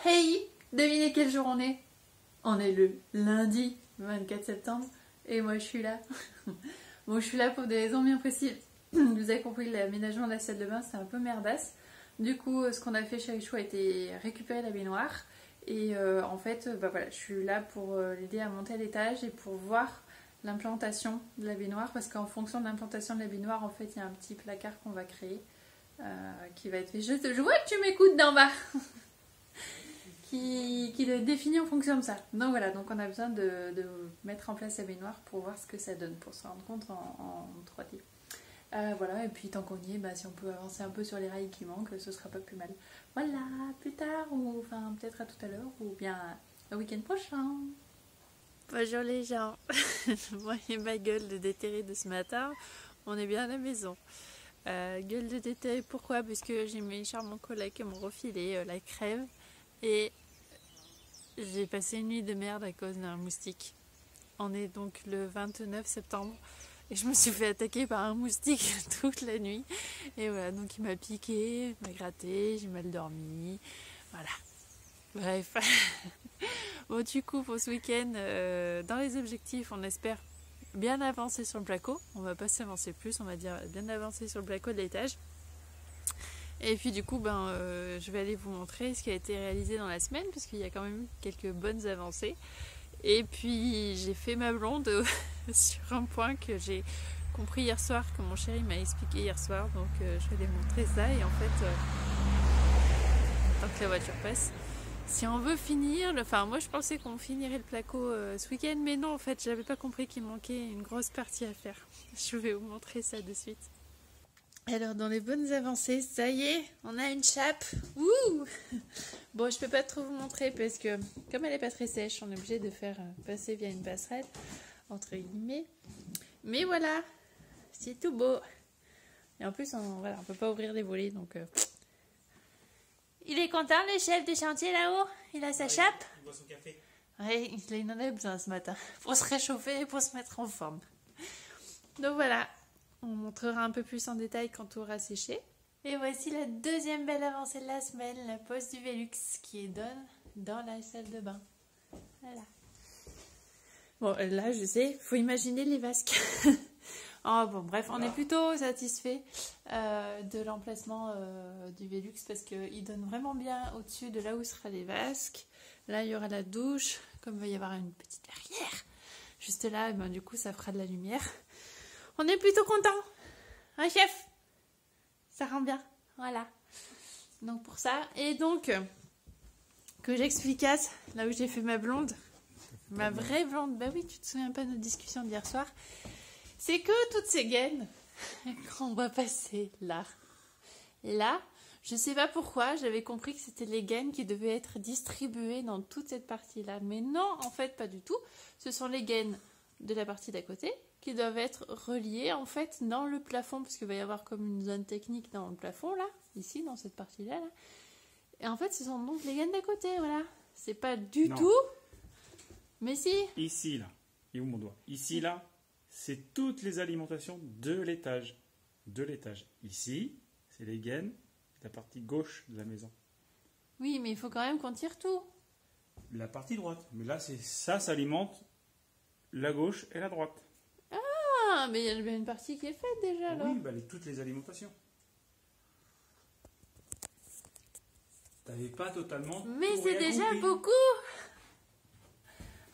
Hey, devinez quel jour on est? On est le lundi 24 septembre et moi je suis là. Bon, je suis là pour des raisons bien précises. Vous avez compris, l'aménagement de la salle de bain c'est un peu merdasse. Du coup, ce qu'on a fait chez Richou a été récupérer la baignoire. Et en fait, voilà, je suis là pour l'aider à monter à l'étage et pour voir l'implantation de la baignoire. Parce qu'en fonction de l'implantation de la baignoire, en fait, il y a un petit placard qu'on va créer qui va être fait. Je vois que tu m'écoutes d'en bas. qui doit être défini en fonction de ça. Donc voilà, donc on a besoin de mettre en place la baignoire pour voir ce que ça donne, pour se rendre compte en 3D. Voilà, et puis tant qu'on y est, si on peut avancer un peu sur les rails qui manquent, ce sera pas plus mal. Voilà, plus tard, ou enfin peut-être à tout à l'heure, ou bien le week-end prochain. Bonjour les gens. Voyez ma gueule de déterré de ce matin, on est bien à la maison. Gueule de déterré, pourquoi? Parce que j'ai mes charmants collègues qui m'ont refilé la crève et j'ai passé une nuit de merde à cause d'un moustique. On est donc le 29 septembre et je me suis fait attaquer par un moustique toute la nuit. Et voilà, donc il m'a piqué, il m'a gratté, j'ai mal dormi. Voilà. Bref. Bon, du coup, pour ce week-end, dans les objectifs, on espère bien avancer sur le placo. On va pas s'avancer plus, on va dire bien avancer sur le placo de l'étage. Et puis du coup, je vais aller vous montrer ce qui a été réalisé dans la semaine, parce qu'il y a quand même eu quelques bonnes avancées. Et puis j'ai fait ma blonde sur un point que j'ai compris hier soir, que mon chéri m'a expliqué hier soir. Donc je vais lui montrer ça. Et en fait, tant que la voiture passe, si on veut finir, moi je pensais qu'on finirait le placo ce week-end, mais non, en fait j'avais pas compris qu'il manquait une grosse partie à faire. Je vais vous montrer ça de suite. Alors dans les bonnes avancées, ça y est, on a une chape. Wouh! Bon, je peux pas trop vous montrer parce que comme elle est pas très sèche, on est obligé de faire passer via une passerelle, entre guillemets. Mais voilà, c'est tout beau. Et en plus, on peut pas ouvrir les volets, donc... Il est content le chef de chantier là-haut? Il a sa chape? Il boit son café. Oui, il en a besoin ce matin, pour se réchauffer et pour se mettre en forme. Donc voilà. On montrera un peu plus en détail quand tout aura séché. Et voici la deuxième belle avancée de la semaine, la pose du Velux qui est dans la salle de bain. Voilà. Bon, là, je sais, faut imaginer les vasques. Oh, bon, bref, on est plutôt satisfait de l'emplacement du Velux parce qu'il donne vraiment bien au-dessus de là où sera les vasques. Là, il y aura la douche, comme il va y avoir une petite verrière. Juste là, du coup, ça fera de la lumière. On est plutôt content, hein chef? Ça rend bien, voilà. Donc pour ça, et donc que j'explicasse là où j'ai fait ma blonde, ma vraie blonde. Bah oui, tu te souviens pas de notre discussion d'hier soir? C'est que toutes ces gaines qu'on va passer là, je sais pas pourquoi, j'avais compris que c'était les gaines qui devaient être distribuées dans toute cette partie-là, mais non, en fait pas du tout. Ce sont les gaines de la partie d'à côté qui doivent être reliés en fait dans le plafond, parce qu'il va y avoir comme une zone technique dans le plafond là, ici dans cette partie là, et en fait ce sont donc les gaines d'à côté, voilà, c'est pas du tout, mais si Ici là, et où mon doigt? Ici là, c'est toutes les alimentations de l'étage, ici c'est les gaines de la partie gauche de la maison, oui, mais il faut quand même qu'on tire tout. la partie droite, mais là c'est ça alimente la gauche et la droite. Ah, mais il y a bien une partie qui est faite déjà là. Oui, toutes les alimentations. T'avais pas totalement. Mais c'est déjà compris. beaucoup.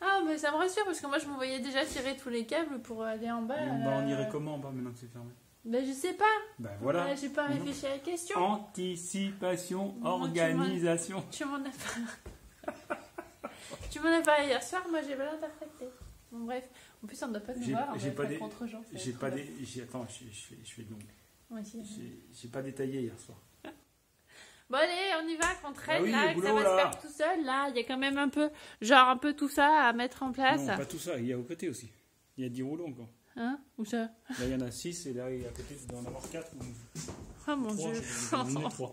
Ah, mais ça me rassure parce que moi je me voyais déjà tirer tous les câbles pour aller en bas. On irait comment en bas maintenant que c'est fermé? Ben je sais pas. Voilà. J'ai pas réfléchi à la question. Anticipation, Non, organisation. Tu m'en as pas. Tu m'en as parlé hier soir, moi j'ai mal interprété. Bon, bref, en plus on ne doit pas nous voir, on va être contre Jean. Attends, je fais donc. Moi aussi. J'ai pas détaillé hier soir. Bon allez, on y va, qu'on traîne oui, là, que ça va se faire tout seul. Là, il y a quand même un peu tout ça à mettre en place. Non, pas tout ça, il y a au côté aussi. Il y a 10 rouleaux encore. Hein? Où ça? Là, il y en a 6 et là, à côté, il doit en avoir 4 ou... Oh mon 3, Dieu. J'en ai 3.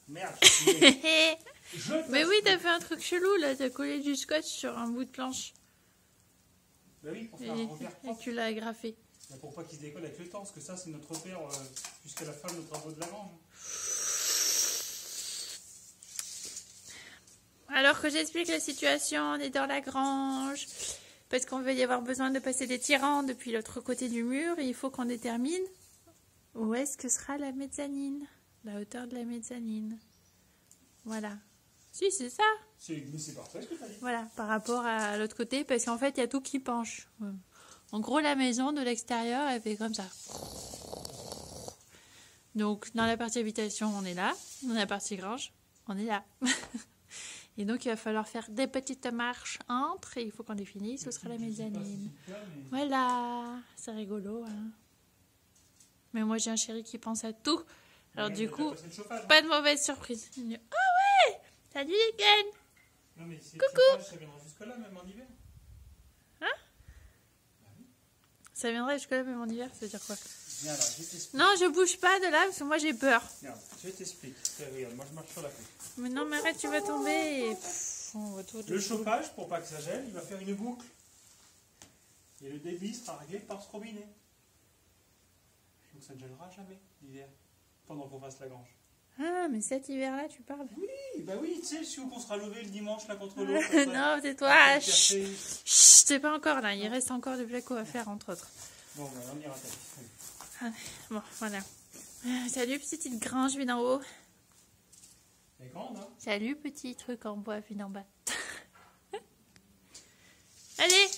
Merde. Mais oui, t'as fait un truc chelou là, t'as collé du scotch sur un bout de planche. Bah oui, pour faire un repère Et propre. tu l'as agrafé. Pour pas qu'il se décolle avec le temps, parce que ça, c'est notre repère jusqu'à la fin de nos travaux de la grange. Alors que j'explique la situation, on est dans la grange, parce qu'on va y avoir besoin de passer des tirants depuis l'autre côté du mur, et il faut qu'on détermine où est-ce que sera la mezzanine, la hauteur de la mezzanine. Voilà. Si, c'est ça. Mais c'est parfait ce que tu as dit. Voilà, par rapport à l'autre côté, parce qu'en fait, il y a tout qui penche. En gros, la maison de l'extérieur, elle fait comme ça. Donc, dans la partie habitation, on est là. Dans la partie grange, on est là. Et donc, il va falloir faire des petites marches entre, et il faut qu'on définisse où sera la mezzanine. Voilà, c'est rigolo. Hein. Mais moi, j'ai un chéri qui pense à tout. Alors, du coup, pas de mauvaise surprise. Ah ouais! Salut les Ken! Non, mais c'est coucou! Chauffage, ça viendra jusque-là, même en hiver. Hein? Ça viendra jusque-là, même en hiver, ça veut dire quoi? Viens là, je t'explique. Non, je bouge pas de là, parce que moi, j'ai peur. Regarde, je t'explique. Regarde, moi je marche sur la couche. Mais non, mais arrête, tu vas tomber. Et... Pff, on va tout... Le chauffage, pour pas que ça gèle, il va faire une boucle. Et le débit sera réglé par ce robinet. Donc ça ne gèlera jamais l'hiver, pendant qu'on fasse la grange. Ah, mais cet hiver-là, tu parles? Oui, bah oui, tu sais, celui qu'on sera levé le dimanche là contre l'autre. Non, c'est toi. Chut, c'est pas encore là. Il reste encore du placo à faire, entre autres. Bon, bah, on ira taper. Bon, voilà. Salut, petite grange vue d'en haut. Elle est grande, hein? Salut, petit truc en bois vu d'en bas. Allez,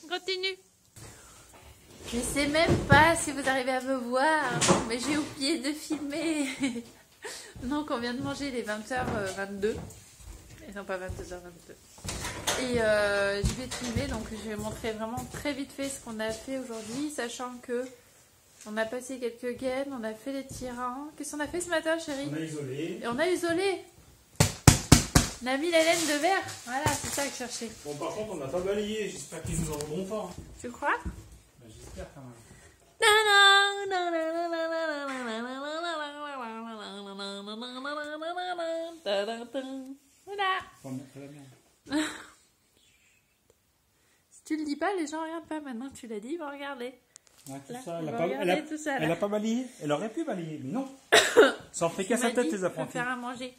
continue. Je sais même pas si vous arrivez à me voir, mais j'ai oublié de filmer. Donc, on vient de manger les 20h22. Ils sont pas 22h22. Et je vais filmer, donc je vais montrer vraiment très vite fait ce qu'on a fait aujourd'hui, sachant que on a passé quelques gaines, on a fait les tirants. Qu'est-ce qu'on a fait ce matin, chérie? On a isolé. Et on a isolé. On a mis la laine de verre. Voilà, c'est ça que je cherchais. Bon, par contre, on n'a pas balayé. J'espère qu'ils nous en rendront pas. Hein. Tu crois? Bah, j'espère quand même. Voilà. Faut en mettre la merde. Si tu le dis pas, les gens regardent pas. Maintenant que tu l'as dit, ils vont regarder. Ouais, tout Là, ça, on elle a va pas, regarder tout ça, là. elle a pas balayé. Elle aurait pu balayer, mais non. Ça en fait qu'à sa tête, les Faut apprentis. faire à manger.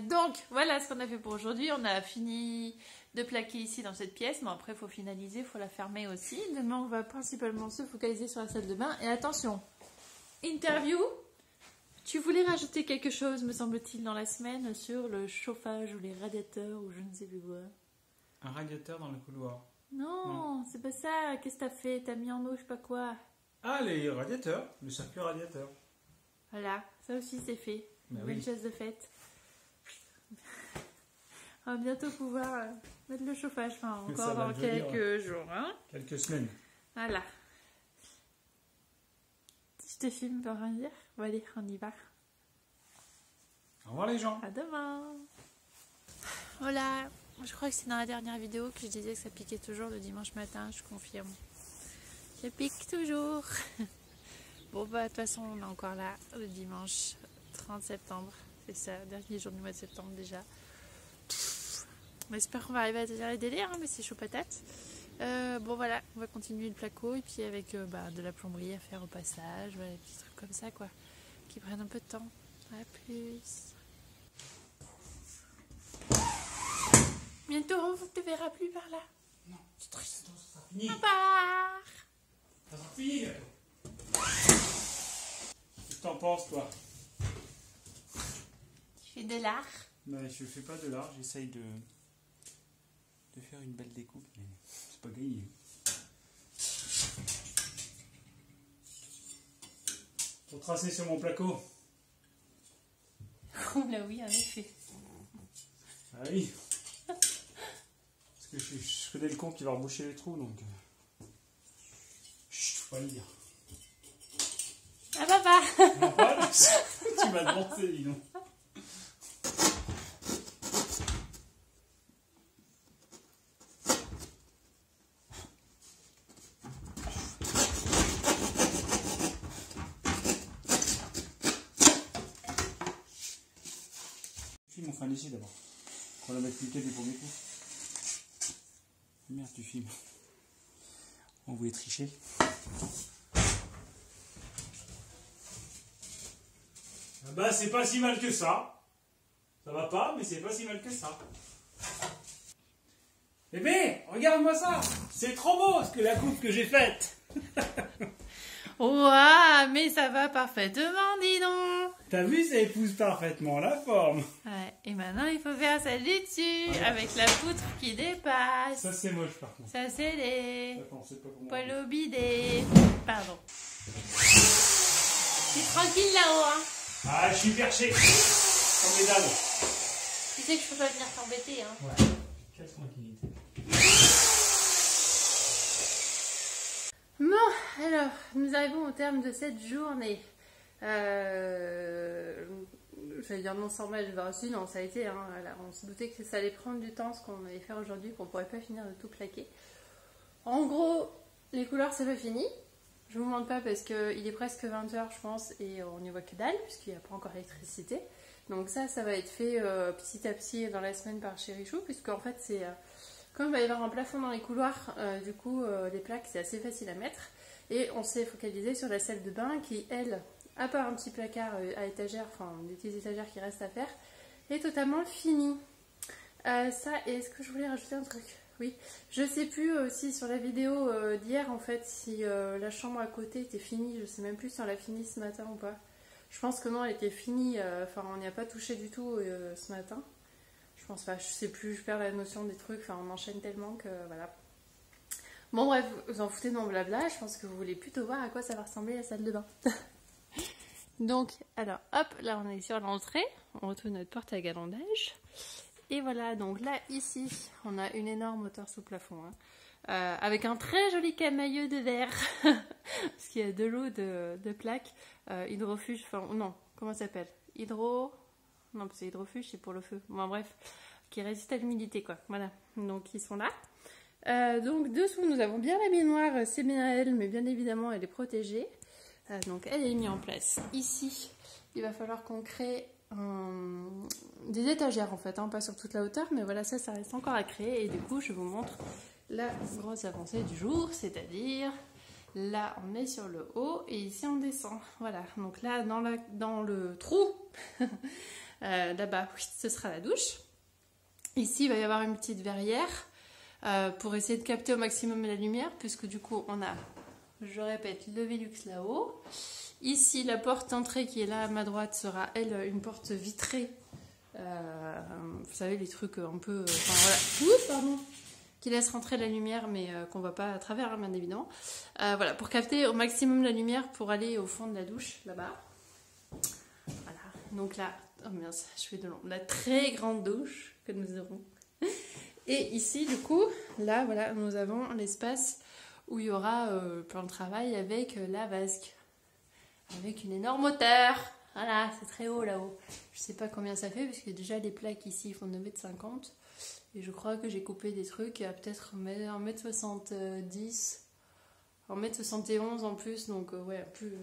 Donc, voilà ce qu'on a fait pour aujourd'hui. On a fini de plaquer ici dans cette pièce. Mais après, il faut finaliser, il faut la fermer aussi. Demain, on va principalement se focaliser sur la salle de bain. Et attention, interview. Tu voulais rajouter quelque chose, me semble-t-il, dans la semaine sur le chauffage ou les radiateurs ou je ne sais plus quoi. Un radiateur dans le couloir. Non, c'est pas ça. Qu'est-ce que t'as fait? T'as mis en eau, je sais pas quoi. Ah, les radiateurs. Le circuit radiateur. Voilà, ça aussi c'est fait. Bah Une oui. belle chaise de fête. On va bientôt pouvoir mettre le chauffage, enfin Mais ça encore va dans devenir, quelques jours. Hein. Quelques semaines. Voilà. Je te filme pour rien dire. Bon allez, on y va. Au revoir les gens. À demain. Voilà, je crois que c'est dans la dernière vidéo que je disais que ça piquait toujours le dimanche matin, je confirme. Ça pique toujours. Bon bah de toute façon on est encore là le dimanche 30 septembre. C'est ça, dernier jour du mois de septembre déjà. On espère qu'on va arriver à tenir les délais, hein, mais c'est chaud patate. Bon voilà, on va continuer le placo et puis avec de la plomberie à faire au passage, voilà, des petits trucs comme ça quoi, qui prennent un peu de temps. À plus. Bientôt on ne te verra plus par là. Non, c'est triste, ça sera fini. Au revoir. Ça sera fini bientôt. Qu'est-ce que t'en penses, toi? Tu fais de l'art. Ben, je fais pas de l'art, j'essaye de faire une belle découpe, mais c'est pas gagné. Pour tracer sur mon placo. Oh là oui, en effet. Ah oui. Parce que je connais le con qui va reboucher les trous, donc... Chut, faut pas le dire. Ah papa. Non, pas, tu m'as demandé, dis donc. Filme enfin d'ici d'abord. On va la mettre plus du premier coup. Merde, tu filmes. On voulait tricher. Bah, c'est pas si mal que ça. Ça va pas, mais c'est pas si mal que ça. Bébé, regarde-moi ça. C'est trop beau ce que la coupe que j'ai faite. Ouah, mais ça va parfaitement, dis donc. T'as vu, ça épouse parfaitement la forme. Ouais, et maintenant, il faut faire ça dessus, avec la poutre qui dépasse. Ça, c'est moche par contre. Ça, c'est les Attends, c'est pas comment. poils bidés. Pardon. T'es tranquille là-haut, hein. Ah, je suis perché. Sans médaille. Tu sais que je peux pas venir t'embêter, hein. Ouais. Quelle tranquillité. Bon, alors, nous arrivons au terme de cette journée. Je vais dire non sans mal, aussi, non, ça a été, hein, voilà, on se doutait que ça allait prendre du temps ce qu'on allait faire aujourd'hui, qu'on pourrait pas finir de tout plaquer. En gros, les couleurs c'est pas fini. Je vous montre pas parce qu'il est presque 20h je pense et on n'y voit que dalle puisqu'il n'y a pas encore l'électricité. Donc ça va être fait petit à petit dans la semaine par Chérichou puisque en fait c'est... comme il va y avoir un plafond dans les couloirs, du coup les plaques c'est assez facile à mettre. Et on s'est focalisé sur la salle de bain qui elle, à part un petit placard à étagère, enfin des petites étagères qui restent à faire, est totalement finie. Ça, et est-ce que je voulais rajouter un truc? Oui, je sais plus si sur la vidéo d'hier en fait si la chambre à côté était finie, je sais même plus si on l'a finie ce matin ou pas. Je pense que non, elle était finie, enfin on n'y a pas touché du tout ce matin. Je pense pas, je sais plus, je perds la notion des trucs, enfin on enchaîne tellement que voilà. Bon bref, vous en foutez de mon blabla, je pense que vous voulez plutôt voir à quoi ça va ressembler la salle de bain. Donc, alors hop, là on est sur l'entrée, on retrouve notre porte à galandage. Et voilà, donc là, ici, on a une énorme hauteur sous plafond, hein, avec un très joli camailleux de verre, parce qu'il y a de l'eau de plaque, hydrofuge, enfin, non, comment ça s'appelle? Non, c'est hydrofuge, c'est pour le feu, bon, bref, qui résiste à l'humidité, quoi, voilà, donc ils sont là. Donc dessous, nous avons bien la baignoire, c'est bien elle, mais bien évidemment, elle est protégée, donc elle est mise en place. Ici, il va falloir qu'on crée des étagères en fait, hein, pas sur toute la hauteur, mais voilà, ça reste encore à créer. Et du coup, je vous montre la grosse avancée du jour, c'est-à-dire là, on est sur le haut et ici, on descend. Voilà, donc là, dans le trou, là-bas, oui, ce sera la douche. Ici, il va y avoir une petite verrière pour essayer de capter au maximum la lumière, puisque du coup, on a, je répète, le Velux là-haut. Ici, la porte d'entrée qui est là à ma droite sera, elle, une porte vitrée. Vous savez, les trucs un peu... Enfin, voilà. Ouh, pardon. Qui laisse rentrer la lumière, mais qu'on ne voit pas à travers, hein, bien évidemment. Voilà, pour capter au maximum la lumière pour aller au fond de la douche, là-bas. Voilà. Donc là, oh mince, je fais de long. La très grande douche que nous aurons. Et ici, du coup, là, voilà, nous avons l'espace où il y aura plein de travail avec la vasque. Avec une énorme hauteur. Voilà, c'est très haut là-haut. Je sais pas combien ça fait, parce que déjà les plaques ici font 9,50 m. Et je crois que j'ai coupé des trucs à peut-être 1,70 m, 1,71 m en plus. Donc ouais, plus...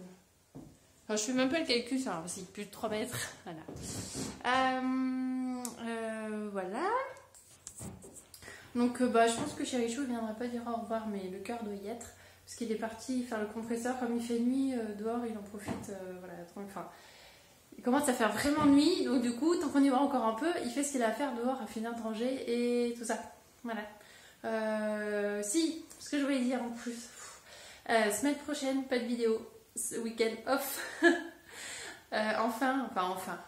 Enfin, je fais même pas le calcul, ça, c'est plus de 3 mètres. Voilà. Voilà. Donc je pense que Chérichou ne viendra pas dire au revoir, mais le cœur doit y être. Parce qu'il est parti faire le compresseur, comme il fait nuit dehors, il en profite, voilà, enfin, il commence à faire vraiment nuit, donc du coup, tant qu'on y va encore un peu, il fait ce qu'il a à faire dehors, à finir de ranger et tout ça, voilà. Si, ce que je voulais dire en plus, semaine prochaine, pas de vidéo, week-end off, enfin,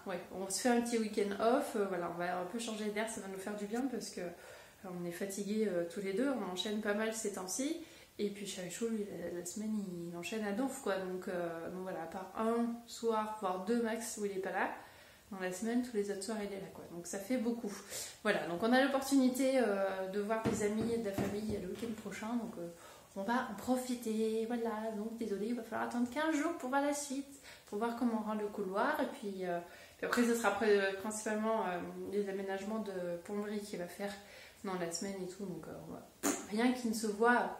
ouais, on se fait un petit week-end off, voilà, on va un peu changer d'air, ça va nous faire du bien, parce que on est fatigués tous les deux, on enchaîne pas mal ces temps-ci. Et puis Chérichou, la semaine, il enchaîne à donf, quoi. Donc voilà, à part un soir, voire deux max où il n'est pas là, dans la semaine, tous les autres soirs, il est là, quoi. Donc ça fait beaucoup. Voilà, donc on a l'opportunité de voir des amis et de la famille le week-end prochain. Donc on va en profiter. Voilà, donc désolé, il va falloir attendre 15 jours pour voir la suite, pour voir comment on rend le couloir. Et puis après, ce sera principalement les aménagements de plomberie qu'il va faire dans la semaine et tout. Donc rien qui ne se voit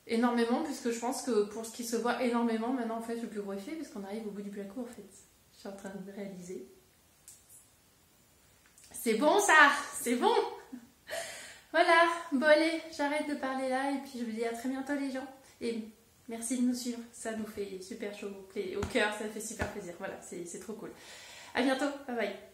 énormément, puisque je pense que pour ce qui se voit énormément, maintenant en fait le plus gros effet, parce qu'on arrive au bout du placo en fait. Je suis en train de réaliser. C'est bon ça, c'est bon. Voilà, bon allez, j'arrête de parler là et puis je vous dis à très bientôt les gens. Et Merci de nous suivre, ça nous fait super chaud au cœur, ça fait super plaisir. Voilà, c'est trop cool. À bientôt, bye bye.